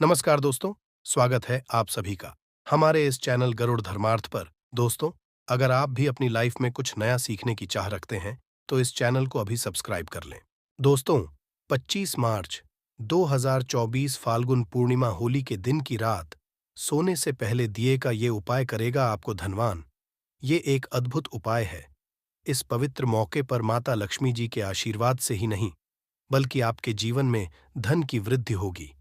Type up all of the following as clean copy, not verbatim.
नमस्कार दोस्तों, स्वागत है आप सभी का हमारे इस चैनल गरुड़ धर्मार्थ पर। दोस्तों, अगर आप भी अपनी लाइफ में कुछ नया सीखने की चाह रखते हैं, तो इस चैनल को अभी सब्सक्राइब कर लें। दोस्तों, 25 मार्च 2024 फाल्गुन पूर्णिमा होली के दिन की रात सोने से पहले दिए का ये उपाय करेगा आपको धनवान। ये एक अद्भुत उपाय है। इस पवित्र मौके पर माता लक्ष्मी जी के आशीर्वाद से ही नहीं, बल्कि आपके जीवन में धन की वृद्धि होगी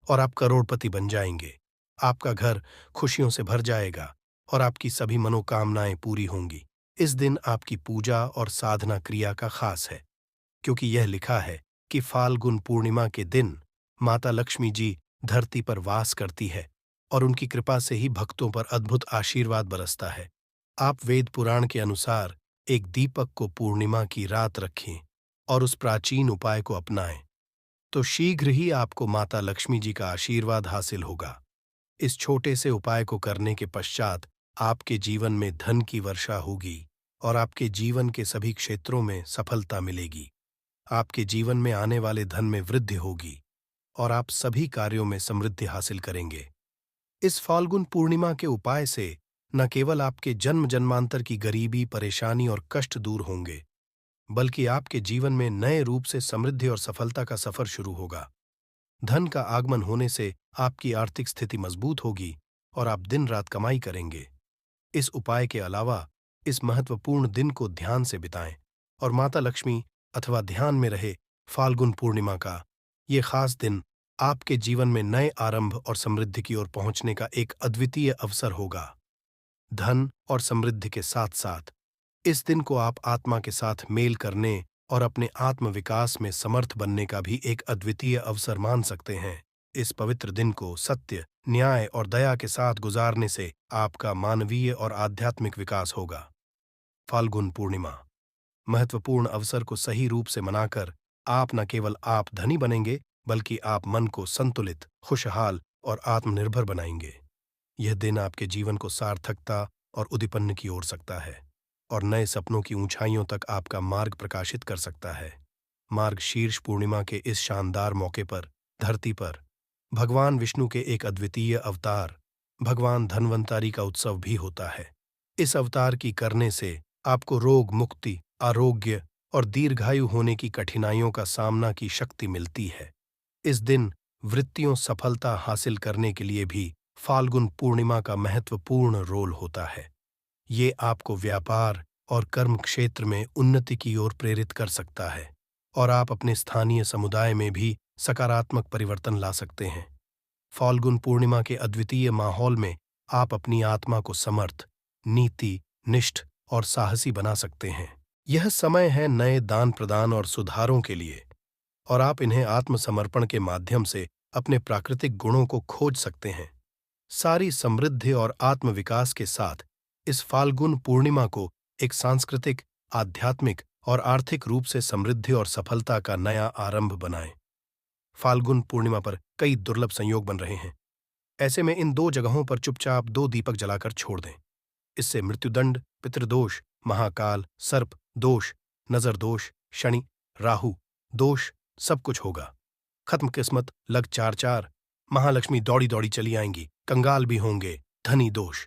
और आप करोड़पति बन जाएंगे। आपका घर खुशियों से भर जाएगा और आपकी सभी मनोकामनाएं पूरी होंगी। इस दिन आपकी पूजा और साधना क्रिया का खास है, क्योंकि यह लिखा है कि फाल्गुन पूर्णिमा के दिन माता लक्ष्मी जी धरती पर वास करती है और उनकी कृपा से ही भक्तों पर अद्भुत आशीर्वाद बरसता है। आप वेद पुराण के अनुसार एक दीपक को पूर्णिमा की रात रखें और उस प्राचीन उपाय को अपनाएं, तो शीघ्र ही आपको माता लक्ष्मी जी का आशीर्वाद हासिल होगा। इस छोटे से उपाय को करने के पश्चात आपके जीवन में धन की वर्षा होगी और आपके जीवन के सभी क्षेत्रों में सफलता मिलेगी। आपके जीवन में आने वाले धन में वृद्धि होगी और आप सभी कार्यों में समृद्धि हासिल करेंगे। इस फाल्गुन पूर्णिमा के उपाय से न केवल आपके जन्म जन्मांतर की गरीबी, परेशानी और कष्ट दूर होंगे, बल्कि आपके जीवन में नए रूप से समृद्धि और सफलता का सफर शुरू होगा। धन का आगमन होने से आपकी आर्थिक स्थिति मजबूत होगी और आप दिन रात कमाई करेंगे। इस उपाय के अलावा इस महत्वपूर्ण दिन को ध्यान से बिताएं और माता लक्ष्मी अथवा ध्यान में रहे फाल्गुन पूर्णिमा का ये खास दिन आपके जीवन में नए आरंभ और समृद्धि की ओर पहुंचने का एक अद्वितीय अवसर होगा। धन और समृद्धि के साथ साथ इस दिन को आप आत्मा के साथ मेल करने और अपने आत्म विकास में समर्थ बनने का भी एक अद्वितीय अवसर मान सकते हैं। इस पवित्र दिन को सत्य, न्याय और दया के साथ गुजारने से आपका मानवीय और आध्यात्मिक विकास होगा। फाल्गुन पूर्णिमा महत्वपूर्ण अवसर को सही रूप से मनाकर आप न केवल आप धनी बनेंगे, बल्कि आप मन को संतुलित, खुशहाल और आत्मनिर्भर बनाएंगे। यह दिन आपके जीवन को सार्थकता और उद्दीपन की ओर सकता है और नए सपनों की ऊंचाइयों तक आपका मार्ग प्रकाशित कर सकता है। मार्गशीर्ष पूर्णिमा के इस शानदार मौके पर धरती पर भगवान विष्णु के एक अद्वितीय अवतार, भगवान धन्वंतरी का उत्सव भी होता है। इस अवतार की करने से आपको रोग मुक्ति, आरोग्य और दीर्घायु होने की कठिनाइयों का सामना की शक्ति मिलती है। इस दिन वृत्तियों सफलता हासिल करने के लिए भी फाल्गुन पूर्णिमा का महत्वपूर्ण रोल होता है। ये आपको व्यापार और कर्म क्षेत्र में उन्नति की ओर प्रेरित कर सकता है और आप अपने स्थानीय समुदाय में भी सकारात्मक परिवर्तन ला सकते हैं। फाल्गुन पूर्णिमा के अद्वितीय माहौल में आप अपनी आत्मा को समर्थ, नीति, निष्ठ और साहसी बना सकते हैं। यह समय है नए दान प्रदान और सुधारों के लिए, और आप इन्हें आत्मसमर्पण के माध्यम से अपने प्राकृतिक गुणों को खोज सकते हैं। सारी समृद्धि और आत्मविकास के साथ इस फाल्गुन पूर्णिमा को एक सांस्कृतिक, आध्यात्मिक और आर्थिक रूप से समृद्धि और सफलता का नया आरंभ बनाएं। फाल्गुन पूर्णिमा पर कई दुर्लभ संयोग बन रहे हैं। ऐसे में इन दो जगहों पर चुपचाप 2 दीपक जलाकर छोड़ दें। इससे मृत्युदंड, पितृदोष, महाकाल, सर्प दोष, नजर दोष, शनि, राहु दोष सब कुछ होगा। खत्म किस्मत लग 4-4, महालक्ष्मी दौड़ी दौड़ी चली आएंगी, कंगाल भी होंगे, धनी दोष।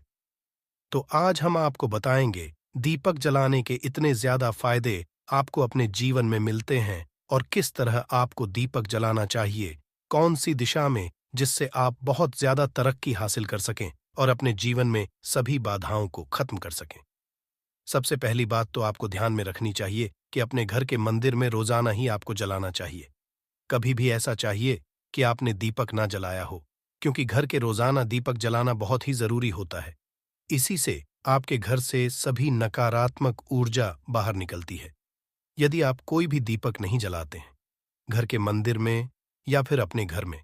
तो आज हम आपको बताएंगे दीपक जलाने के इतने ज्यादा फायदे आपको अपने जीवन में मिलते हैं और किस तरह आपको दीपक जलाना चाहिए, कौन सी दिशा में, जिससे आप बहुत ज्यादा तरक्की हासिल कर सकें और अपने जीवन में सभी बाधाओं को खत्म कर सकें। सबसे पहली बात तो आपको ध्यान में रखनी चाहिए कि अपने घर के मंदिर में रोजाना ही आपको जलाना चाहिए। कभी भी ऐसा चाहिए कि आपने दीपक ना जलाया हो, क्योंकि घर के रोजाना दीपक जलाना बहुत ही जरूरी होता है। इसी से आपके घर से सभी नकारात्मक ऊर्जा बाहर निकलती है। यदि आप कोई भी दीपक नहीं जलाते हैं, घर के मंदिर में या फिर अपने घर में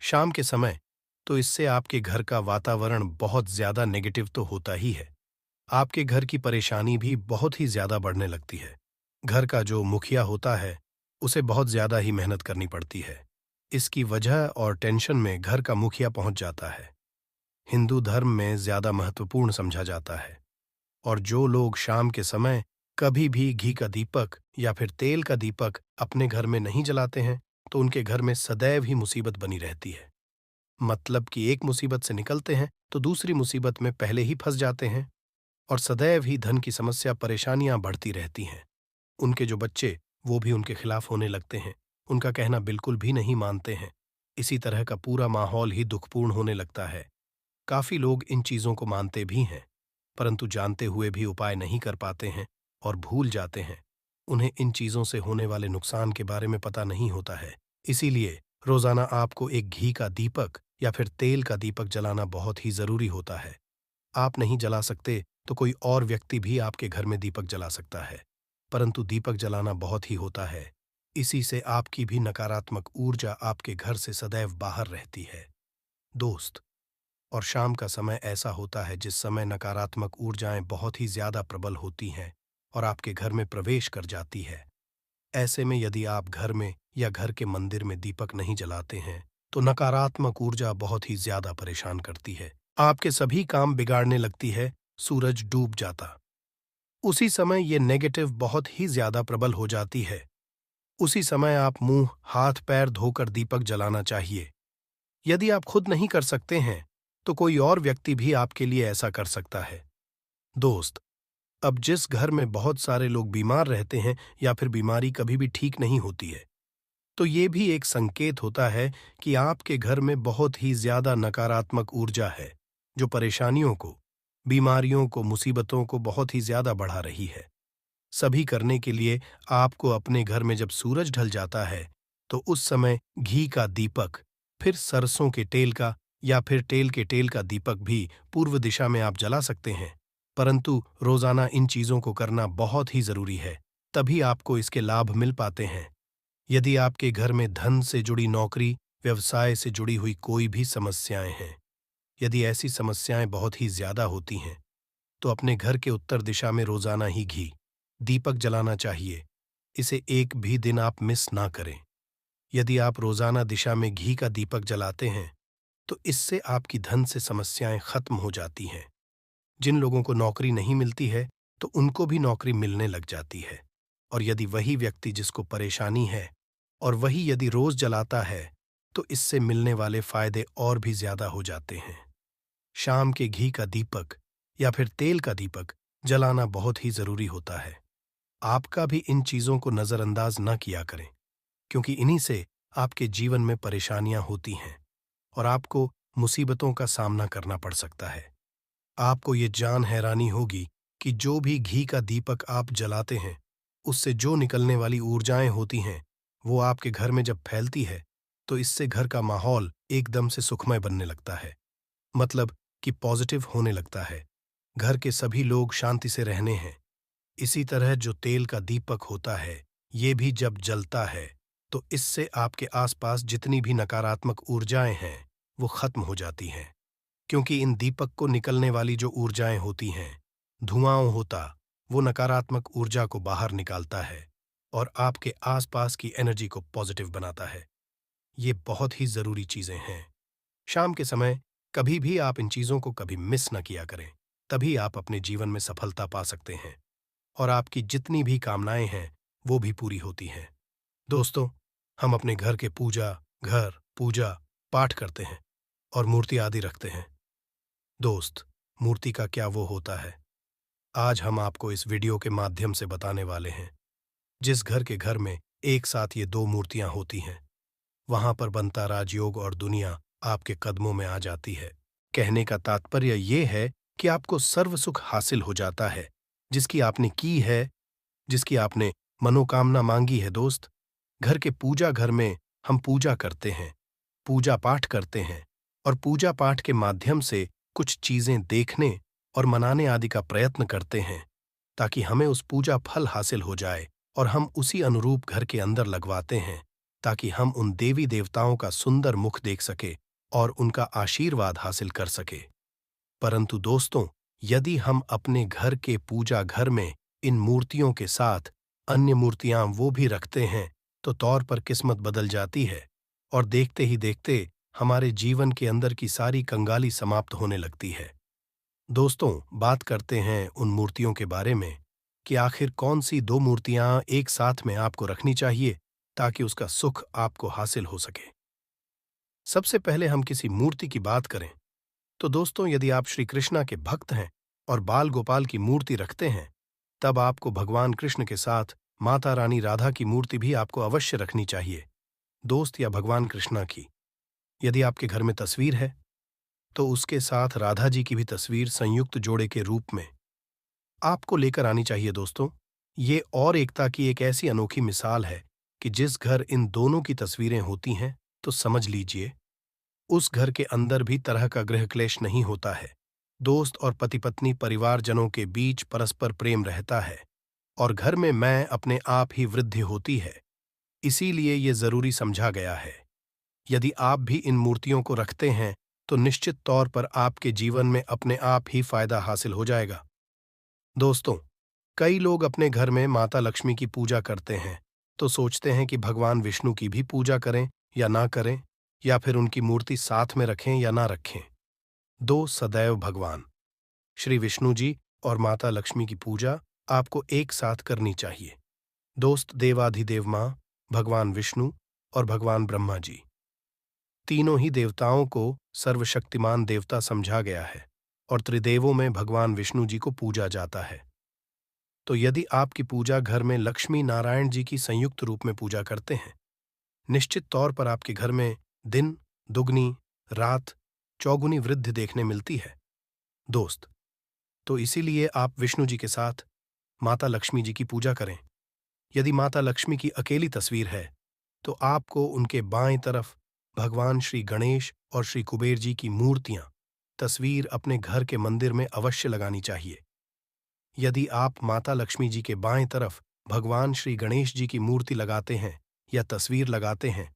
शाम के समय, तो इससे आपके घर का वातावरण बहुत ज्यादा नेगेटिव तो होता ही है। आपके घर की परेशानी भी बहुत ही ज्यादा बढ़ने लगती है। घर का जो मुखिया होता है, उसे बहुत ज्यादा ही मेहनत करनी पड़ती है। इसकी वजह और टेंशन में घर का मुखिया पहुंच जाता है। हिंदू धर्म में ज्यादा महत्वपूर्ण समझा जाता है, और जो लोग शाम के समय कभी भी घी का दीपक या फिर तेल का दीपक अपने घर में नहीं जलाते हैं, तो उनके घर में सदैव ही मुसीबत बनी रहती है। मतलब कि एक मुसीबत से निकलते हैं तो दूसरी मुसीबत में पहले ही फंस जाते हैं और सदैव ही धन की समस्या परेशानियां बढ़ती रहती हैं। उनके जो बच्चे वो भी उनके खिलाफ होने लगते हैं, उनका कहना बिल्कुल भी नहीं मानते हैं। इसी तरह का पूरा माहौल ही दुखपूर्ण होने लगता है। काफी लोग इन चीजों को मानते भी हैं, परंतु जानते हुए भी उपाय नहीं कर पाते हैं और भूल जाते हैं। उन्हें इन चीजों से होने वाले नुकसान के बारे में पता नहीं होता है। इसीलिए रोजाना आपको एक घी का दीपक या फिर तेल का दीपक जलाना बहुत ही जरूरी होता है। आप नहीं जला सकते तो कोई और व्यक्ति भी आपके घर में दीपक जला सकता है, परंतु दीपक जलाना बहुत ही होता है। इसी से आपकी भी नकारात्मक ऊर्जा आपके घर से सदैव बाहर रहती है। दोस्त, और शाम का समय ऐसा होता है जिस समय नकारात्मक ऊर्जाएं बहुत ही ज्यादा प्रबल होती हैं और आपके घर में प्रवेश कर जाती है। ऐसे में यदि आप घर में या घर के मंदिर में दीपक नहीं जलाते हैं तो नकारात्मक ऊर्जा बहुत ही ज्यादा परेशान करती है, आपके सभी काम बिगाड़ने लगती है। सूरज डूब जाता उसी समय ये नेगेटिव बहुत ही ज्यादा प्रबल हो जाती है। उसी समय आप मुंह हाथ पैर धोकर दीपक जलाना चाहिए। यदि आप खुद नहीं कर सकते हैं तो कोई और व्यक्ति भी आपके लिए ऐसा कर सकता है। दोस्त, अब जिस घर में बहुत सारे लोग बीमार रहते हैं या फिर बीमारी कभी भी ठीक नहीं होती है, तो ये भी एक संकेत होता है कि आपके घर में बहुत ही ज्यादा नकारात्मक ऊर्जा है, जो परेशानियों को, बीमारियों को, मुसीबतों को बहुत ही ज्यादा बढ़ा रही है। सभी करने के लिए आपको अपने घर में जब सूरज ढल जाता है तो उस समय घी का दीपक, फिर सरसों के तेल का या फिर तेल के तेल का दीपक भी पूर्व दिशा में आप जला सकते हैं। परंतु रोजाना इन चीजों को करना बहुत ही जरूरी है, तभी आपको इसके लाभ मिल पाते हैं। यदि आपके घर में धन से जुड़ी नौकरी, व्यवसाय से जुड़ी हुई कोई भी समस्याएं हैं, यदि ऐसी समस्याएं बहुत ही ज्यादा होती हैं, तो अपने घर के उत्तर दिशा में रोजाना ही घी दीपक जलाना चाहिए। इसे एक भी दिन आप मिस ना करें। यदि आप रोजाना दिशा में घी का दीपक जलाते हैं तो इससे आपकी धन से समस्याएं खत्म हो जाती हैं। जिन लोगों को नौकरी नहीं मिलती है तो उनको भी नौकरी मिलने लग जाती है। और यदि वही व्यक्ति जिसको परेशानी है और वही यदि रोज जलाता है तो इससे मिलने वाले फायदे और भी ज्यादा हो जाते हैं। शाम के घी का दीपक या फिर तेल का दीपक जलाना बहुत ही जरूरी होता है। आपका भी इन चीजों को नजरअंदाज न किया करें, क्योंकि इन्हीं से आपके जीवन में परेशानियां होती हैं और आपको मुसीबतों का सामना करना पड़ सकता है। आपको ये जान हैरानी होगी कि जो भी घी का दीपक आप जलाते हैं, उससे जो निकलने वाली ऊर्जाएं होती हैं, वो आपके घर में जब फैलती है तो इससे घर का माहौल एकदम से सुखमय बनने लगता है। मतलब कि पॉजिटिव होने लगता है। घर के सभी लोग शांति से रहने हैं। इसी तरह जो तेल का दीपक होता है, ये भी जब जलता है तो इससे आपके आसपास जितनी भी नकारात्मक ऊर्जाएं हैं वो खत्म हो जाती हैं, क्योंकि इन दीपक को निकलने वाली जो ऊर्जाएं होती हैं, धुआं होता, वो नकारात्मक ऊर्जा को बाहर निकालता है और आपके आसपास की एनर्जी को पॉजिटिव बनाता है। ये बहुत ही जरूरी चीजें हैं। शाम के समय कभी भी आप इन चीजों को कभी मिस न किया करें, तभी आप अपने जीवन में सफलता पा सकते हैं और आपकी जितनी भी कामनाएं हैं वो भी पूरी होती हैं। दोस्तों, हम अपने घर पूजा पाठ करते हैं और मूर्ति आदि रखते हैं। दोस्त, मूर्ति का क्या वो होता है, आज हम आपको इस वीडियो के माध्यम से बताने वाले हैं। जिस घर के घर में एक साथ ये दो मूर्तियां होती हैं, वहां पर बनता राजयोग और दुनिया आपके कदमों में आ जाती है। कहने का तात्पर्य ये है कि आपको सर्व सुख हासिल हो जाता है, जिसकी आपने की है, जिसकी आपने मनोकामना मांगी है। दोस्त, घर के पूजा घर में हम पूजा करते हैं, पूजा पाठ करते हैं और पूजा पाठ के माध्यम से कुछ चीजें देखने और मनाने आदि का प्रयत्न करते हैं, ताकि हमें उस पूजा फल हासिल हो जाए और हम उसी अनुरूप घर के अंदर लगवाते हैं, ताकि हम उन देवी देवताओं का सुंदर मुख देख सके और उनका आशीर्वाद हासिल कर सके। परंतु दोस्तों, यदि हम अपने घर के पूजा घर में इन मूर्तियों के साथ अन्य मूर्तियां वो भी रखते हैं, तो तौर पर किस्मत बदल जाती है और देखते ही देखते हमारे जीवन के अंदर की सारी कंगाली समाप्त होने लगती है। दोस्तों, बात करते हैं उन मूर्तियों के बारे में कि आखिर कौन सी दो मूर्तियां एक साथ में आपको रखनी चाहिए ताकि उसका सुख आपको हासिल हो सके। सबसे पहले हम किसी मूर्ति की बात करें तो दोस्तों, यदि आप श्री कृष्णा के भक्त हैं और बाल गोपाल की मूर्ति रखते हैं, तब आपको भगवान कृष्ण के साथ माता रानी राधा की मूर्ति भी आपको अवश्य रखनी चाहिए, दोस्त, या भगवान कृष्णा की। यदि आपके घर में तस्वीर है तो उसके साथ राधा जी की भी तस्वीर संयुक्त जोड़े के रूप में आपको लेकर आनी चाहिए दोस्तों। ये और एकता की एक ऐसी अनोखी मिसाल है कि जिस घर इन दोनों की तस्वीरें होती हैं, तो समझ लीजिए उस घर के अंदर भी तरह का गृह क्लेश नहीं होता है। दोस्त और पति पत्नी परिवारजनों के बीच परस्पर प्रेम रहता है और घर में मैं अपने आप ही वृद्धि होती है। इसीलिए ये जरूरी समझा गया है। यदि आप भी इन मूर्तियों को रखते हैं तो निश्चित तौर पर आपके जीवन में अपने आप ही फायदा हासिल हो जाएगा। दोस्तों, कई लोग अपने घर में माता लक्ष्मी की पूजा करते हैं तो सोचते हैं कि भगवान विष्णु की भी पूजा करें या ना करें, या फिर उनकी मूर्ति साथ में रखें या ना रखें। दो सदैव भगवान श्री विष्णु जी और माता लक्ष्मी की पूजा आपको एक साथ करनी चाहिए। दोस्त, देवाधिदेव मां, भगवान विष्णु और भगवान ब्रह्मा जी, तीनों ही देवताओं को सर्वशक्तिमान देवता समझा गया है और त्रिदेवों में भगवान विष्णु जी को पूजा जाता है। तो यदि आपकी पूजा घर में लक्ष्मी नारायण जी की संयुक्त रूप में पूजा करते हैं, निश्चित तौर पर आपके घर में दिन दुगनी, रात चौगुनी वृद्धि देखने मिलती है। दोस्त, तो इसीलिए आप विष्णु जी के साथ माता लक्ष्मी जी की पूजा करें। यदि माता लक्ष्मी की अकेली तस्वीर है तो आपको उनके बाएं तरफ भगवान श्री गणेश और श्री कुबेर जी की मूर्तियां तस्वीर अपने घर के मंदिर में अवश्य लगानी चाहिए। यदि आप माता लक्ष्मी जी के बाएं तरफ भगवान श्री गणेश जी की मूर्ति लगाते हैं या तस्वीर लगाते हैं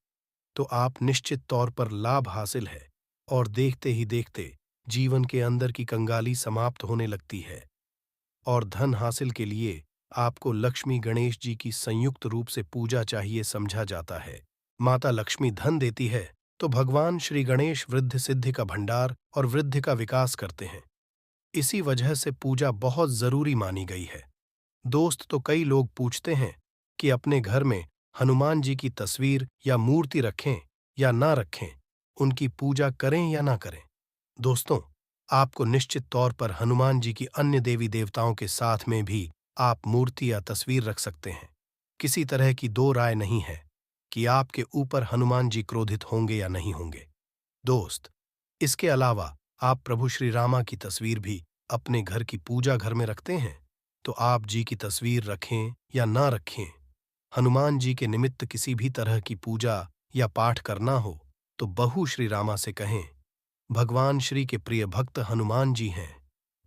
तो आप निश्चित तौर पर लाभ हासिल है और देखते ही देखते जीवन के अंदर की कंगाली समाप्त होने लगती है और धन हासिल के लिए आपको लक्ष्मी गणेश जी की संयुक्त रूप से पूजा चाहिए समझा जाता है। माता लक्ष्मी धन देती है तो भगवान श्री गणेश वृद्धि सिद्धि का भंडार और वृद्धि का विकास करते हैं। इसी वजह से पूजा बहुत जरूरी मानी गई है। दोस्त, तो कई लोग पूछते हैं कि अपने घर में हनुमान जी की तस्वीर या मूर्ति रखें या ना रखें, उनकी पूजा करें या ना करें। दोस्तों, आपको निश्चित तौर पर हनुमान जी की अन्य देवी देवताओं के साथ में भी आप मूर्ति या तस्वीर रख सकते हैं। किसी तरह की दो राय नहीं है कि आपके ऊपर हनुमान जी क्रोधित होंगे या नहीं होंगे। दोस्त, इसके अलावा आप प्रभु श्री रामा की तस्वीर भी अपने घर की पूजा घर में रखते हैं, तो आप जी की तस्वीर रखें या ना रखें, हनुमान जी के निमित्त किसी भी तरह की पूजा या पाठ करना हो तो बहू श्री रामा से कहें। भगवान श्री के प्रिय भक्त हनुमान जी हैं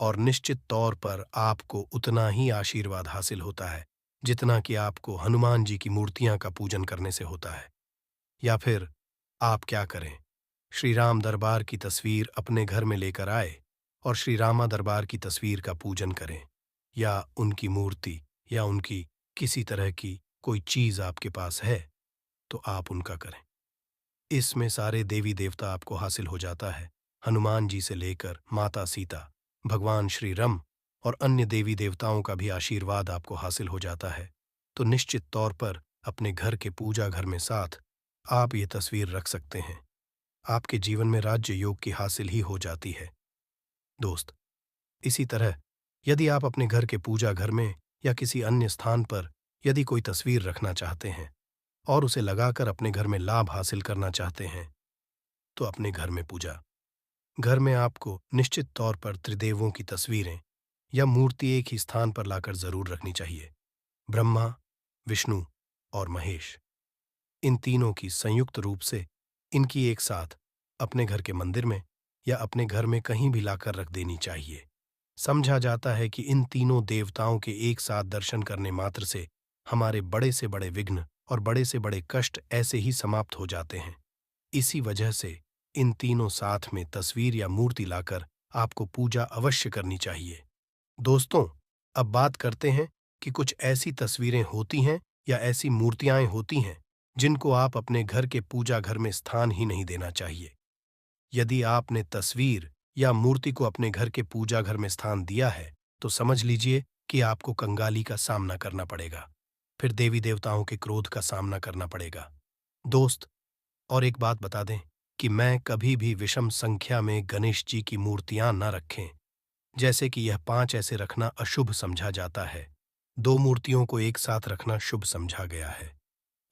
और निश्चित तौर पर आपको उतना ही आशीर्वाद हासिल होता है जितना कि आपको हनुमान जी की मूर्तियां का पूजन करने से होता है। या फिर आप क्या करें, श्री राम दरबार की तस्वीर अपने घर में लेकर आए और श्री रामा दरबार की तस्वीर का पूजन करें, या उनकी मूर्ति या उनकी किसी तरह की कोई चीज आपके पास है तो आप उनका करें। इसमें सारे देवी देवता आपको हासिल हो जाता है। हनुमान जी से लेकर माता सीता, भगवान श्री राम और अन्य देवी देवताओं का भी आशीर्वाद आपको हासिल हो जाता है। तो निश्चित तौर पर अपने घर के पूजा घर में साथ आप ये तस्वीर रख सकते हैं। आपके जीवन में राज्य योग की हासिल ही हो जाती है। दोस्त, इसी तरह यदि आप अपने घर के पूजा घर में या किसी अन्य स्थान पर यदि कोई तस्वीर रखना चाहते हैं और उसे लगाकर अपने घर में लाभ हासिल करना चाहते हैं, तो अपने घर में पूजा घर में आपको निश्चित तौर पर त्रिदेवों की तस्वीरें या मूर्ति एक ही स्थान पर लाकर जरूर रखनी चाहिए। ब्रह्मा, विष्णु और महेश, इन तीनों की संयुक्त रूप से इनकी एक साथ अपने घर के मंदिर में या अपने घर में कहीं भी लाकर रख देनी चाहिए। समझा जाता है कि इन तीनों देवताओं के एक साथ दर्शन करने मात्र से हमारे बड़े से बड़े विघ्न और बड़े से बड़े कष्ट ऐसे ही समाप्त हो जाते हैं। इसी वजह से इन तीनों साथ में तस्वीर या मूर्ति लाकर आपको पूजा अवश्य करनी चाहिए। दोस्तों, अब बात करते हैं कि कुछ ऐसी तस्वीरें होती हैं या ऐसी मूर्तियां होती हैं जिनको आप अपने घर के पूजा घर में स्थान ही नहीं देना चाहिए। यदि आपने तस्वीर या मूर्ति को अपने घर के पूजा घर में स्थान दिया है तो समझ लीजिए कि आपको कंगाली का सामना करना पड़ेगा, फिर देवी देवताओं के क्रोध का सामना करना पड़ेगा। दोस्त, और एक बात बता दें कि मैं कभी भी विषम संख्या में गणेश जी की मूर्तियां न रखें, जैसे कि यह 5 ऐसे रखना अशुभ समझा जाता है। 2 मूर्तियों को एक साथ रखना शुभ समझा गया है।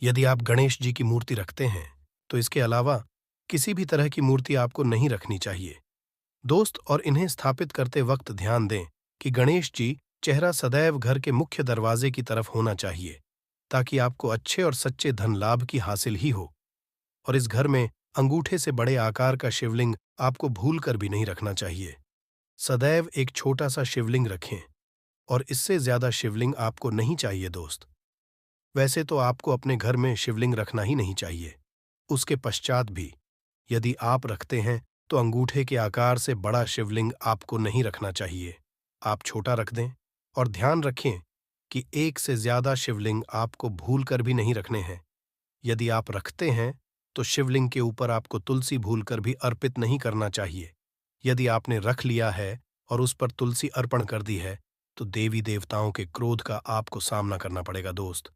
यदि आप गणेश जी की मूर्ति रखते हैं, तो इसके अलावा किसी भी तरह की मूर्ति आपको नहीं रखनी चाहिए। दोस्त, और इन्हें स्थापित करते वक्त ध्यान दें कि गणेश जी चेहरा सदैव घर के मुख्य दरवाजे की तरफ होना चाहिए, ताकि आपको अच्छे और सच्चे धन लाभ की हासिल ही हो। और इस घर में अंगूठे से बड़े आकार का शिवलिंग आपको भूल कर भी नहीं रखना चाहिए। सदैव एक छोटा सा शिवलिंग रखें, और इससे ज्यादा शिवलिंग आपको नहीं चाहिए दोस्त। वैसे तो आपको अपने घर में शिवलिंग रखना ही नहीं चाहिए। उसके पश्चात भी यदि आप रखते हैं, तो अंगूठे के आकार से बड़ा शिवलिंग आपको नहीं रखना चाहिए। आप छोटा रख दें, और ध्यान रखें कि एक से ज्यादा शिवलिंग आपको भूल कर भी नहीं रखने हैं। यदि आप रखते हैं, तो शिवलिंग के ऊपर आपको तुलसी भूलकर भी अर्पित नहीं करना चाहिए। यदि आपने रख लिया है और उस पर तुलसी अर्पण कर दी है, तो देवी देवताओं के क्रोध का आपको सामना करना पड़ेगा दोस्त।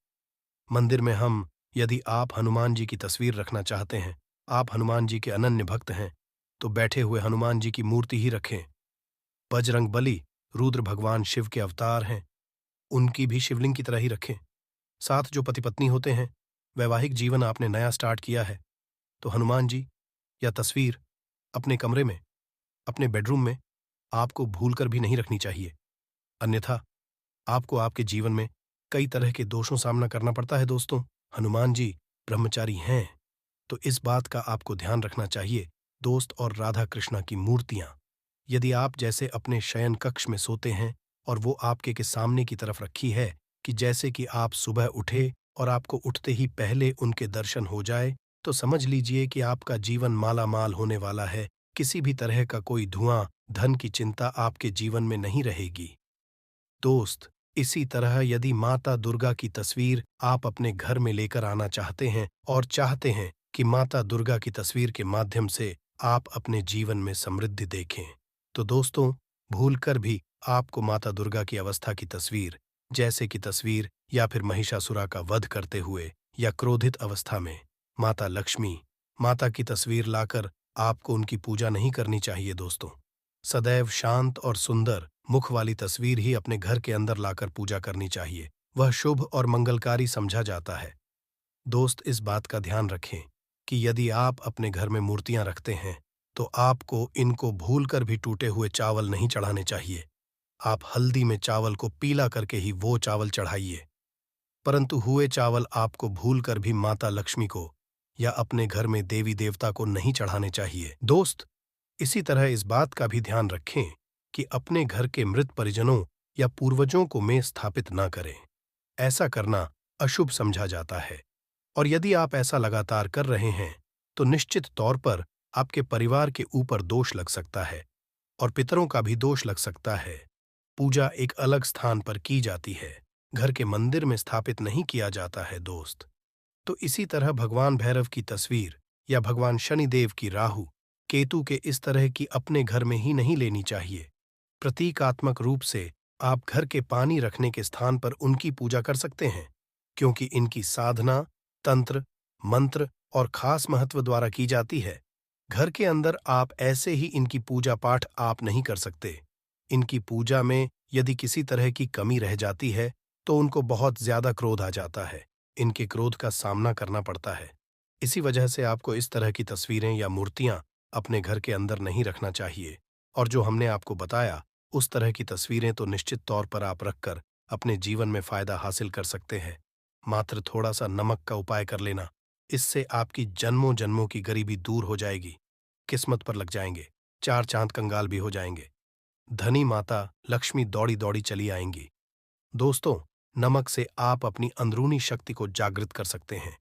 मंदिर में यदि आप हनुमान जी की तस्वीर रखना चाहते हैं, आप हनुमान जी के अनन्य भक्त हैं, तो बैठे हुए हनुमान जी की मूर्ति ही रखें। बजरंग बली रुद्र भगवान शिव के अवतार हैं, उनकी भी शिवलिंग की तरह ही रखें। साथ जो पति पत्नी होते हैं, वैवाहिक जीवन आपने नया स्टार्ट किया है, तो हनुमान जी या तस्वीर अपने कमरे में, अपने बेडरूम में आपको भूलकर भी नहीं रखनी चाहिए। अन्यथा आपको आपके जीवन में कई तरह के दोषों सामना करना पड़ता है दोस्तों। हनुमान जी ब्रह्मचारी हैं, तो इस बात का आपको ध्यान रखना चाहिए दोस्त। और राधा कृष्णा की मूर्तियां, यदि आप जैसे अपने शयन कक्ष में सोते हैं और वो आपके के सामने की तरफ रखी है, कि जैसे कि आप सुबह उठे और आपको उठते ही पहले उनके दर्शन हो जाए, तो समझ लीजिए कि आपका जीवन माला माल होने वाला है। किसी भी तरह का कोई धुआं, धन की चिंता आपके जीवन में नहीं रहेगी दोस्त। इसी तरह यदि माता दुर्गा की तस्वीर आप अपने घर में लेकर आना चाहते हैं, और चाहते हैं कि माता दुर्गा की तस्वीर के माध्यम से आप अपने जीवन में समृद्धि देखें, तो दोस्तों भूलकर भी आपको माता दुर्गा की अवस्था की तस्वीर, जैसे कि तस्वीर या फिर महिषासुरा का वध करते हुए या क्रोधित अवस्था में माता लक्ष्मी, माता की तस्वीर लाकर आपको उनकी पूजा नहीं करनी चाहिए दोस्तों। सदैव शांत और सुंदर मुख वाली तस्वीर ही अपने घर के अंदर लाकर पूजा करनी चाहिए। वह शुभ और मंगलकारी समझा जाता है। दोस्त, इस बात का ध्यान रखें कि यदि आप अपने घर में मूर्तियां रखते हैं, तो आपको इनको भूलकर भी टूटे हुए चावल नहीं चढ़ाने चाहिए। आप हल्दी में चावल को पीला करके ही वो चावल चढ़ाइए, परंतु हुए चावल आपको भूलकर भी माता लक्ष्मी को या अपने घर में देवी देवता को नहीं चढ़ाने चाहिए दोस्त। इसी तरह इस बात का भी ध्यान रखें कि अपने घर के मृत परिजनों या पूर्वजों को में स्थापित न करें। ऐसा करना अशुभ समझा जाता है, और यदि आप ऐसा लगातार कर रहे हैं, तो निश्चित तौर पर आपके परिवार के ऊपर दोष लग सकता है, और पितरों का भी दोष लग सकता है। पूजा एक अलग स्थान पर की जाती है, घर के मंदिर में स्थापित नहीं किया जाता है दोस्त। तो इसी तरह भगवान भैरव की तस्वीर या भगवान शनिदेव की राहु केतु के इस तरह की अपने घर में ही नहीं लेनी चाहिए। प्रतीकात्मक रूप से आप घर के पानी रखने के स्थान पर उनकी पूजा कर सकते हैं, क्योंकि इनकी साधना तंत्र, मंत्र और खास महत्व द्वारा की जाती है। घर के अंदर आप ऐसे ही इनकी पूजा पाठ आप नहीं कर सकते। इनकी पूजा में यदि किसी तरह की कमी रह जाती है, तो उनको बहुत ज्यादा क्रोध आ जाता है। इनके क्रोध का सामना करना पड़ता है। इसी वजह से आपको इस तरह की तस्वीरें या मूर्तियां अपने घर के अंदर नहीं रखना चाहिए। और जो हमने आपको बताया, उस तरह की तस्वीरें तो निश्चित तौर पर आप रखकर अपने जीवन में फायदा हासिल कर सकते हैं। मात्र थोड़ा सा नमक का उपाय कर लेना, इससे आपकी जन्मों जन्मों की गरीबी दूर हो जाएगी। किस्मत पर लग जाएंगे, 4 चांद कंगाल भी हो जाएंगे। धनी माता लक्ष्मी दौड़ी दौड़ी चली आएंगी। दोस्तों, नमक से आप अपनी अंदरूनी शक्ति को जागृत कर सकते हैं।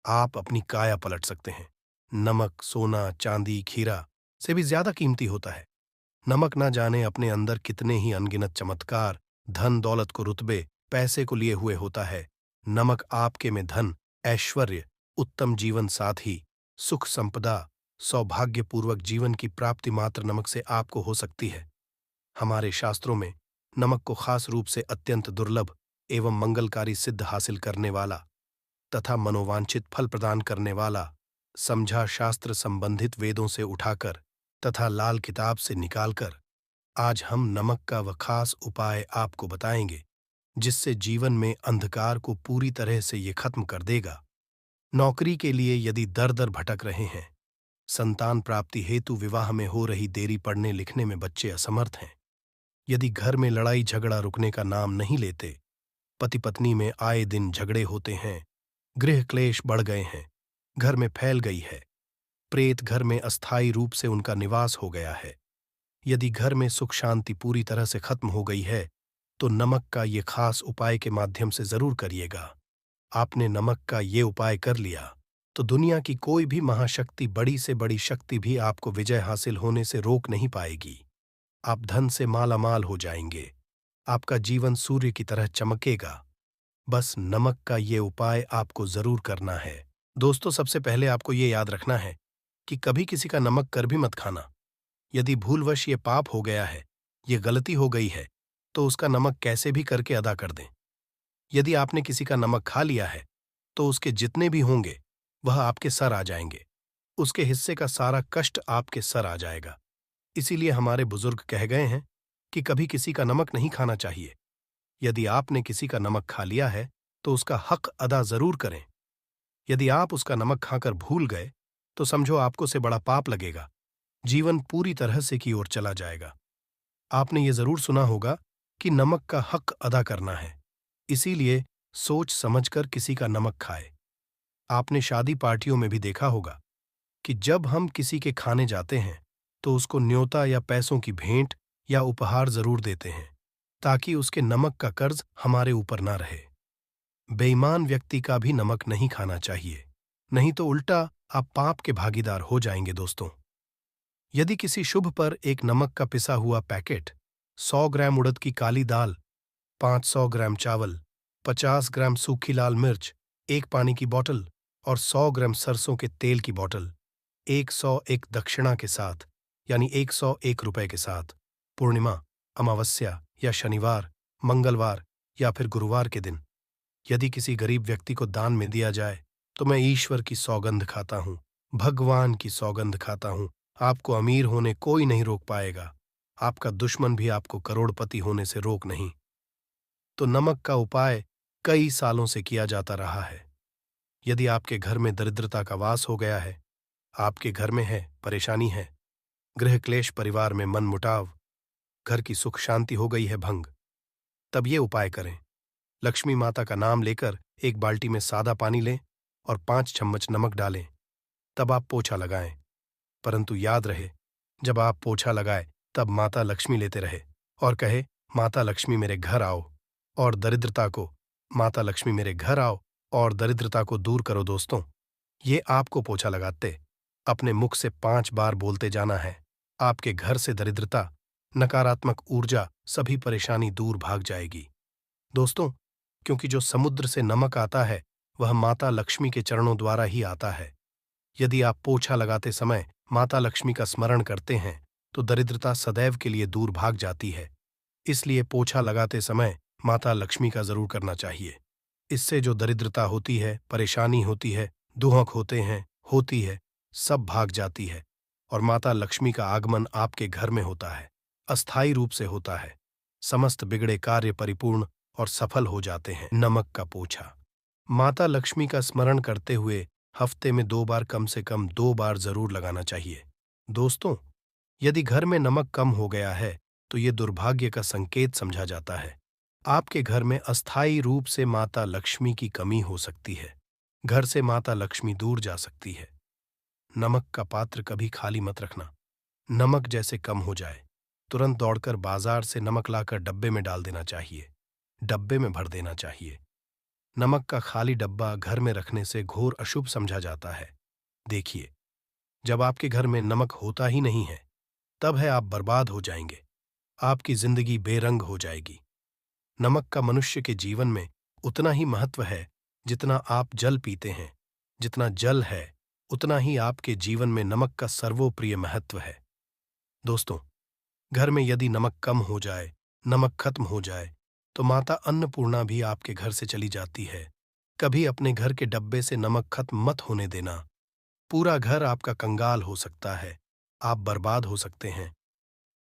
आप अपनी काया पलट सकते हैं। नमक सोना चांदी खीरा से भी ज्यादा कीमती होता है। नमक ना जाने अपने अंदर कितने ही अनगिनत चमत्कार, धन दौलत को रुतबे पैसे को लिए हुए होता है। नमक आपके में धन, ऐश्वर्य, उत्तम जीवन साथी, सुख संपदा, सौभाग्यपूर्वक जीवन की प्राप्ति मात्र नमक से आपको हो सकती है। हमारे शास्त्रों में नमक को खास रूप से अत्यंत दुर्लभ एवं मंगलकारी सिद्ध हासिल करने वाला तथा मनोवांछित फल प्रदान करने वाला समझा शास्त्र संबंधित वेदों से उठाकर तथा लाल किताब से निकालकर आज हम नमक का वह खास उपाय आपको बताएंगे जिससे जीवन में अंधकार को पूरी तरह से ये खत्म कर देगा। नौकरी के लिए यदि दर दर भटक रहे हैं, संतान प्राप्ति हेतु विवाह में हो रही देरी, पढ़ने लिखने में बच्चे असमर्थ हैं, यदि घर में लड़ाई झगड़ा रुकने का नाम नहीं लेते, पति पत्नी में आए दिन झगड़े होते हैं, गृह क्लेश बढ़ गए हैं, घर में फैल गई है, प्रेत घर में अस्थायी रूप से उनका निवास हो गया है, यदि घर में सुख शांति पूरी तरह से खत्म हो गई है, तो नमक का ये खास उपाय के माध्यम से जरूर करिएगा। आपने नमक का ये उपाय कर लिया तो दुनिया की कोई भी महाशक्ति, बड़ी से बड़ी शक्ति भी आपको विजय हासिल होने से रोक नहीं पाएगी। आप धन से मालामाल हो जाएंगे, आपका जीवन सूर्य की तरह चमकेगा। बस नमक का ये उपाय आपको जरूर करना है। दोस्तों, सबसे पहले आपको ये याद रखना है कि कभी किसी का नमक कर भी मत खाना। यदि भूलवश ये पाप हो गया है, ये गलती हो गई है, तो उसका नमक कैसे भी करके अदा कर दें। यदि आपने किसी का नमक खा लिया है तो उसके जितने भी होंगे वह आपके सर आ जाएंगे, उसके हिस्से का सारा कष्ट आपके सर आ जाएगा। इसीलिए हमारे बुजुर्ग कह गए हैं कि कभी किसी का नमक नहीं खाना चाहिए। यदि आपने किसी का नमक खा लिया है तो उसका हक अदा जरूर करें। यदि आप उसका नमक खाकर भूल गए तो समझो आपको से बड़ा पाप लगेगा, जीवन पूरी तरह से की ओर चला जाएगा। आपने ये जरूर सुना होगा कि नमक का हक अदा करना है, इसीलिए सोच समझकर किसी का नमक खाए। आपने शादी पार्टियों में भी देखा होगा कि जब हम किसी के खाने जाते हैं तो उसको न्योता या पैसों की भेंट या उपहार जरूर देते हैं, ताकि उसके नमक का कर्ज हमारे ऊपर ना रहे। बेईमान व्यक्ति का भी नमक नहीं खाना चाहिए, नहीं तो उल्टा आप पाप के भागीदार हो जाएंगे। दोस्तों, यदि किसी शुभ पर एक नमक का पिसा हुआ पैकेट, 100 ग्राम उड़द की काली दाल, 500 ग्राम चावल, 50 ग्राम सूखी लाल मिर्च, एक पानी की बोतल और 100 ग्राम सरसों के तेल की बोतल 101 दक्षिणा के साथ, यानी 101 रुपए के साथ, पूर्णिमा, अमावस्या या शनिवार, मंगलवार या फिर गुरुवार के दिन यदि किसी गरीब व्यक्ति को दान में दिया जाए, तो मैं ईश्वर की सौगंध खाता हूँ, भगवान की सौगंध खाता हूँ, आपको अमीर होने कोई नहीं रोक पाएगा। आपका दुश्मन भी आपको करोड़पति होने से रोक नहीं। तो नमक का उपाय कई सालों से किया जाता रहा है। यदि आपके घर में दरिद्रता का वास हो गया है, आपके घर में है परेशानी है, गृह क्लेश, परिवार में मन मुटाव, घर की सुख शांति हो गई है भंग, तब ये उपाय करें। लक्ष्मी माता का नाम लेकर एक बाल्टी में सादा पानी लें और 5 चम्मच नमक डालें, तब आप पोछा लगाएं। परंतु याद रहे, जब आप पोछा लगाए तब माता लक्ष्मी लेते रहे और कहे, माता लक्ष्मी मेरे घर आओ और दरिद्रता को, माता लक्ष्मी मेरे घर आओ और दरिद्रता को दूर करो। दोस्तों, ये आपको पोछा लगाते अपने मुख से 5 बार बोलते जाना है। आपके घर से दरिद्रता, नकारात्मक ऊर्जा, सभी परेशानी दूर भाग जाएगी। दोस्तों, क्योंकि जो समुद्र से नमक आता है वह माता लक्ष्मी के चरणों द्वारा ही आता है। यदि आप पोछा लगाते समय माता लक्ष्मी का स्मरण करते हैं तो दरिद्रता सदैव के लिए दूर भाग जाती है। इसलिए पोछा लगाते समय माता लक्ष्मी का जरूर करना चाहिए। इससे जो दरिद्रता होती है, परेशानी होती है, दुहक होते हैं, होती है, सब भाग जाती है और माता लक्ष्मी का आगमन आपके घर में होता है, अस्थायी रूप से होता है। समस्त बिगड़े कार्य परिपूर्ण और सफल हो जाते हैं। नमक का पोछा माता लक्ष्मी का स्मरण करते हुए हफ्ते में 2 बार, कम से कम 2 बार जरूर लगाना चाहिए। दोस्तों, यदि घर में नमक कम हो गया है तो ये दुर्भाग्य का संकेत समझा जाता है। आपके घर में अस्थायी रूप से माता लक्ष्मी की कमी हो सकती है, घर से माता लक्ष्मी दूर जा सकती है। नमक का पात्र कभी खाली मत रखना। नमक जैसे कम हो जाए तुरंत दौड़कर बाजार से नमक लाकर डब्बे में डाल देना चाहिए, डब्बे में भर देना चाहिए। नमक का खाली डब्बा घर में रखने से घोर अशुभ समझा जाता है। देखिए, जब आपके घर में नमक होता ही नहीं है, तब है आप बर्बाद हो जाएंगे, आपकी जिंदगी बेरंग हो जाएगी। नमक का मनुष्य के जीवन में उतना ही महत्व है जितना आप जल पीते हैं। जितना जल है उतना ही आपके जीवन में नमक का सर्वोप्रिय महत्व है। दोस्तों, घर में यदि नमक कम हो जाए, नमक खत्म हो जाए, तो माता अन्नपूर्णा भी आपके घर से चली जाती है। कभी अपने घर के डब्बे से नमक खत्म मत होने देना। पूरा घर आपका कंगाल हो सकता है, आप बर्बाद हो सकते हैं।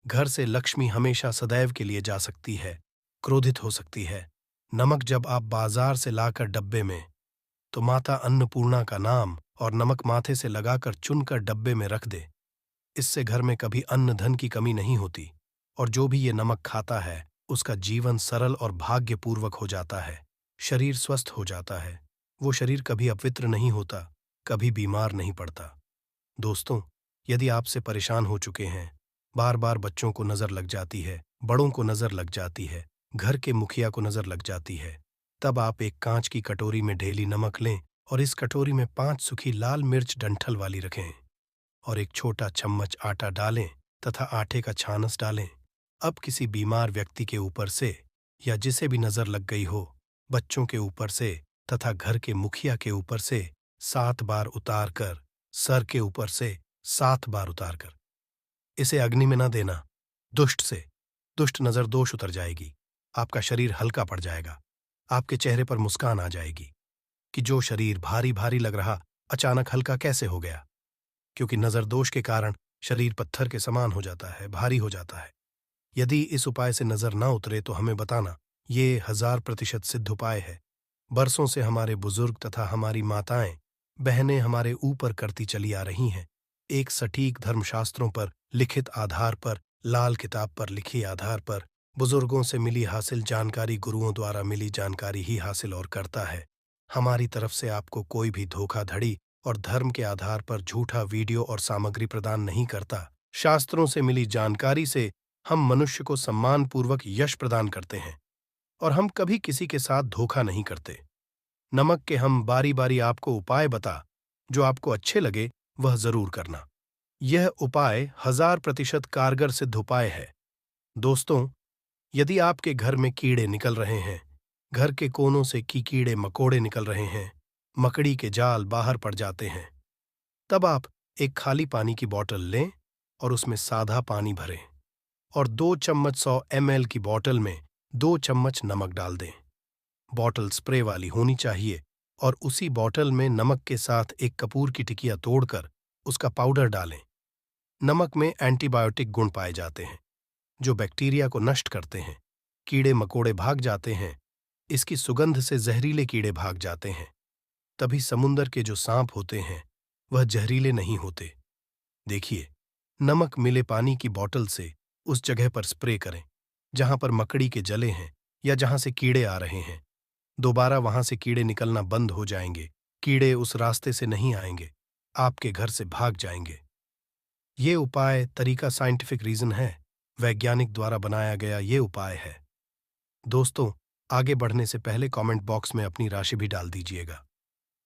घर से लक्ष्मी हमेशा सदैव के लिए जा सकती है, क्रोधित हो सकती है। नमक जब आप बाजार से लाकर डब्बे में, तो माता अन्नपूर्णा का नाम और नमक माथे से लगाकर चुनकर डब्बे में रख दे। इससे घर में कभी अन्न धन की कमी नहीं होती, और जो भी ये नमक खाता है उसका जीवन सरल और भाग्यपूर्वक हो जाता है। शरीर स्वस्थ हो जाता है, वो शरीर कभी अपवित्र नहीं होता, कभी बीमार नहीं पड़ता। दोस्तों, यदि आपसे परेशान हो चुके हैं, बार बार बच्चों को नजर लग जाती है, बड़ों को नजर लग जाती है, घर के मुखिया को नजर लग जाती है, तब आप एक कांच की कटोरी में ढेली नमक लें और इस कटोरी में 5 सूखी लाल मिर्च डंठल वाली रखें और एक छोटा चम्मच आटा डालें तथा आटे का छानस डालें। अब किसी बीमार व्यक्ति के ऊपर से या जिसे भी नजर लग गई हो, बच्चों के ऊपर से तथा घर के मुखिया के ऊपर से 7 बार उतार कर, सर के ऊपर से 7 बार उतार कर इसे अग्नि में न देना। दुष्ट नजर दोष उतर जाएगी, आपका शरीर हल्का पड़ जाएगा, आपके चेहरे पर मुस्कान आ जाएगी कि जो शरीर भारी भारी लग रहा अचानक हल्का कैसे हो गया, क्योंकि नजर दोष के कारण शरीर पत्थर के समान हो जाता है, भारी हो जाता है। यदि इस उपाय से नजर न उतरे तो हमें बताना, ये 1000% सिद्ध उपाय है। बरसों से हमारे बुजुर्ग तथा हमारी माताएं बहनें हमारे ऊपर करती चली आ रही हैं। एक सटीक धर्मशास्त्रों पर लिखित आधार पर, लाल किताब पर लिखी आधार पर, बुजुर्गों से मिली हासिल जानकारी, गुरुओं द्वारा मिली जानकारी ही हासिल और करता है। हमारी तरफ से आपको कोई भी धोखाधड़ी और धर्म के आधार पर झूठा वीडियो और सामग्री प्रदान नहीं करता। शास्त्रों से मिली जानकारी से हम मनुष्य को सम्मानपूर्वक यश प्रदान करते हैं और हम कभी किसी के साथ धोखा नहीं करते। नमक के हम बारी बारी आपको उपाय बता, जो आपको अच्छे लगे वह जरूर करना। यह उपाय 1000% कारगर सिद्ध उपाय है। दोस्तों, यदि आपके घर में कीड़े निकल रहे हैं, घर के कोनों से कीड़े मकोड़े निकल रहे हैं, मकड़ी के जाल बाहर पड़ जाते हैं, तब आप एक खाली पानी की बोतल लें और उसमें सादा पानी भरें और 2 चम्मच 100 ml की बोतल में 2 चम्मच नमक डाल दें। बोतल स्प्रे वाली होनी चाहिए और उसी बोतल में नमक के साथ एक कपूर की टिकिया तोड़कर उसका पाउडर डालें। नमक में एंटीबायोटिक गुण पाए जाते हैं, जो बैक्टीरिया को नष्ट करते हैं। कीड़े मकोड़े भाग जाते हैं, इसकी सुगंध से जहरीले कीड़े भाग जाते हैं। तभी समुंदर के जो सांप होते हैं वह जहरीले नहीं होते। देखिए, नमक मिले पानी की बोतल से उस जगह पर स्प्रे करें जहां पर मकड़ी के जले हैं या जहां से कीड़े आ रहे हैं। दोबारा वहां से कीड़े निकलना बंद हो जाएंगे, कीड़े उस रास्ते से नहीं आएंगे, आपके घर से भाग जाएंगे। ये उपाय तरीका साइंटिफिक रीजन है, वैज्ञानिक द्वारा बनाया गया ये उपाय है। दोस्तों, आगे बढ़ने से पहले कमेंट बॉक्स में अपनी राशि भी डाल दीजिएगा।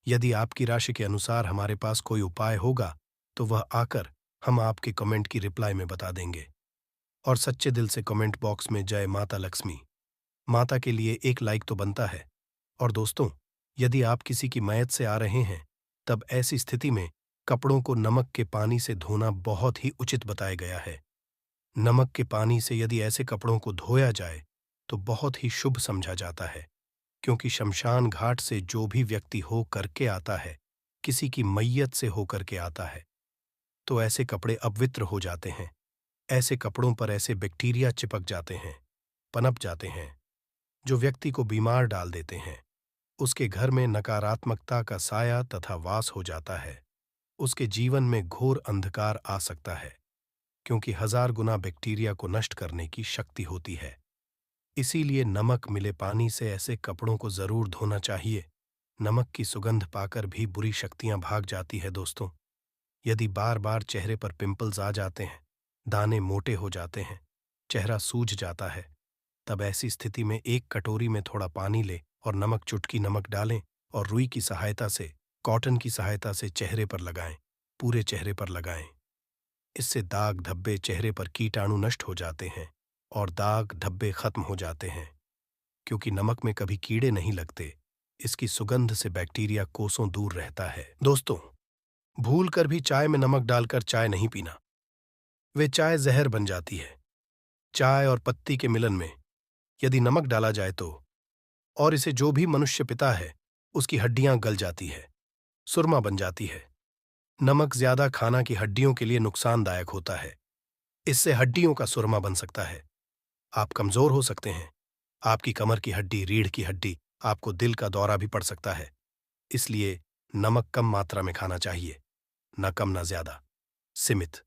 यदि आपकी राशि के अनुसार हमारे पास कोई उपाय होगा तो वह आकर हम आपके कमेंट की रिप्लाई में बता देंगे। और सच्चे दिल से कमेंट बॉक्स में जय माता लक्ष्मी, माता के लिए एक लाइक तो बनता है। और दोस्तों, यदि आप किसी की मयत से आ रहे हैं, तब ऐसी स्थिति में कपड़ों को नमक के पानी से धोना बहुत ही उचित बताया गया है। नमक के पानी से यदि ऐसे कपड़ों को धोया जाए तो बहुत ही शुभ समझा जाता है, क्योंकि शमशान घाट से जो भी व्यक्ति हो करके आता है, किसी की मैयत से होकर के आता है, तो ऐसे कपड़े अपवित्र हो जाते हैं। ऐसे कपड़ों पर ऐसे बैक्टीरिया चिपक जाते हैं, पनप जाते हैं, जो व्यक्ति को बीमार डाल देते हैं। उसके घर में नकारात्मकता का साया तथा वास हो जाता है। उसके जीवन में घोर अंधकार आ सकता है, क्योंकि 1000 गुना बैक्टीरिया को नष्ट करने की शक्ति होती है। इसीलिए नमक मिले पानी से ऐसे कपड़ों को जरूर धोना चाहिए। नमक की सुगंध पाकर भी बुरी शक्तियां भाग जाती है। दोस्तों, यदि बार बार चेहरे पर पिंपल्स आ जाते हैं, दाने मोटे हो जाते हैं, चेहरा सूज जाता है, तब ऐसी स्थिति में एक कटोरी में थोड़ा पानी ले और नमक, चुटकी नमक डालें और रुई की सहायता से, कॉटन की सहायता से चेहरे पर लगाएं, पूरे चेहरे पर लगाएं। इससे दाग धब्बे, चेहरे पर कीटाणु नष्ट हो जाते हैं और दाग धब्बे खत्म हो जाते हैं, क्योंकि नमक में कभी कीड़े नहीं लगते। इसकी सुगंध से बैक्टीरिया कोसों दूर रहता है। दोस्तों, भूल कर भी चाय में नमक डालकर चाय नहीं पीना, वे चाय जहर बन जाती है। चाय और पत्ती के मिलन में यदि नमक डाला जाए तो, और इसे जो भी मनुष्य पीता है उसकी हड्डियां गल जाती है, सुरमा बन जाती है। नमक ज्यादा खाना की हड्डियों के लिए नुकसानदायक होता है। इससे हड्डियों का सुरमा बन सकता है। आप कमजोर हो सकते हैं। आपकी कमर की हड्डी, रीढ़ की हड्डी, आपको दिल का दौरा भी पड़ सकता है। इसलिए नमक कम मात्रा में खाना चाहिए, न कम न ज्यादा, सीमित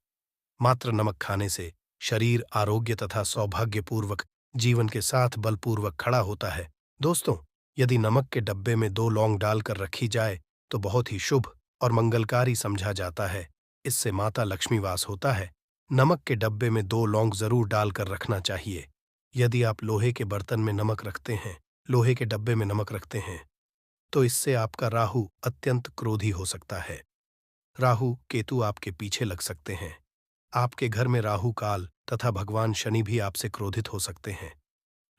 मात्र नमक खाने से शरीर आरोग्य तथा सौभाग्यपूर्वक जीवन के साथ बलपूर्वक खड़ा होता है। दोस्तों, यदि नमक के डब्बे में 2 लौंग डालकर रखी जाए तो बहुत ही शुभ और मंगलकारी समझा जाता है। इससे माता लक्ष्मी वास होता है। नमक के डब्बे में 2 लौंग जरूर डालकर रखना चाहिए। यदि आप लोहे के बर्तन में नमक रखते हैं, लोहे के डब्बे में नमक रखते हैं, तो इससे आपका राहु अत्यंत क्रोधी हो सकता है। राहु केतु आपके पीछे लग सकते हैं। आपके घर में राहु काल तथा भगवान शनि भी आपसे क्रोधित हो सकते हैं।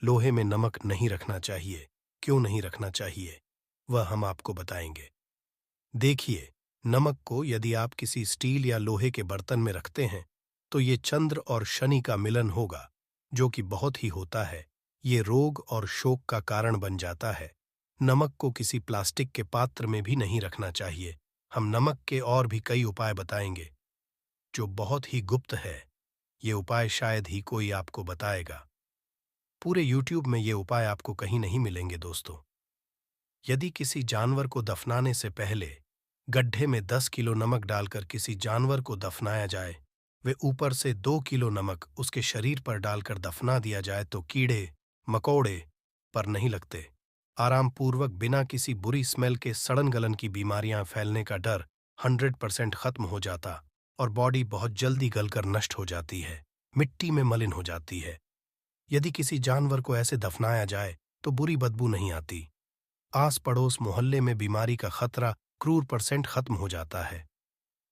लोहे में नमक नहीं रखना चाहिए। क्यों नहीं रखना चाहिए, वह हम आपको बताएंगे। देखिए, नमक को यदि आप किसी स्टील या लोहे के बर्तन में रखते हैं तो ये चंद्र और शनि का मिलन होगा, जो कि बहुत ही होता है। ये रोग और शोक का कारण बन जाता है। नमक को किसी प्लास्टिक के पात्र में भी नहीं रखना चाहिए। हम नमक के और भी कई उपाय बताएंगे जो बहुत ही गुप्त है। ये उपाय शायद ही कोई आपको बताएगा। पूरे YouTube में ये उपाय आपको कहीं नहीं मिलेंगे दोस्तों। यदि किसी जानवर को दफनाने से पहले गड्ढे में 10 किलो नमक डालकर किसी जानवर को दफनाया जाए, वे ऊपर से 2 किलो नमक उसके शरीर पर डालकर दफना दिया जाए तो कीड़े मकोड़े पर नहीं लगते। आराम पूर्वक बिना किसी बुरी स्मेल के सड़न गलन की बीमारियां फैलने का डर 100% खत्म हो जाता और बॉडी बहुत जल्दी गलकर नष्ट हो जाती है, मिट्टी में मलिन हो जाती है। यदि किसी जानवर को ऐसे दफनाया जाए तो बुरी बदबू नहीं आती। आस पड़ोस मोहल्ले में बीमारी का खतरा क्रूर % खत्म हो जाता है।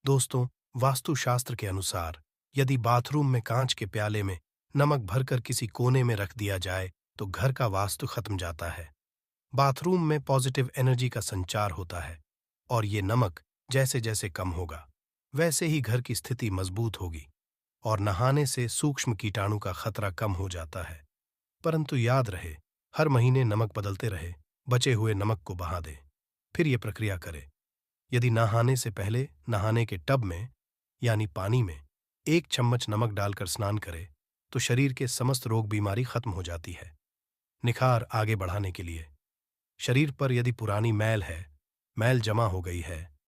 दोस्तों, वास्तुशास्त्र के अनुसार यदि बाथरूम में कांच के प्याले में नमक भरकर किसी कोने में रख दिया जाए तो घर का वास्तु खत्म जाता है। बाथरूम में पॉजिटिव एनर्जी का संचार होता है और ये नमक जैसे जैसे कम होगा वैसे ही घर की स्थिति मजबूत होगी और नहाने से सूक्ष्म कीटाणु का खतरा कम हो जाता है। परंतु याद रहे, हर महीने नमक बदलते रहे, बचे हुए नमक को बहा दें, फिर ये प्रक्रिया करें। यदि नहाने से पहले नहाने के टब में यानी पानी में 1 चम्मच नमक डालकर स्नान करें तो शरीर के समस्त रोग बीमारी खत्म हो जाती है। निखार आगे बढ़ाने के लिए शरीर पर यदि पुरानी मैल है, मैल जमा हो गई है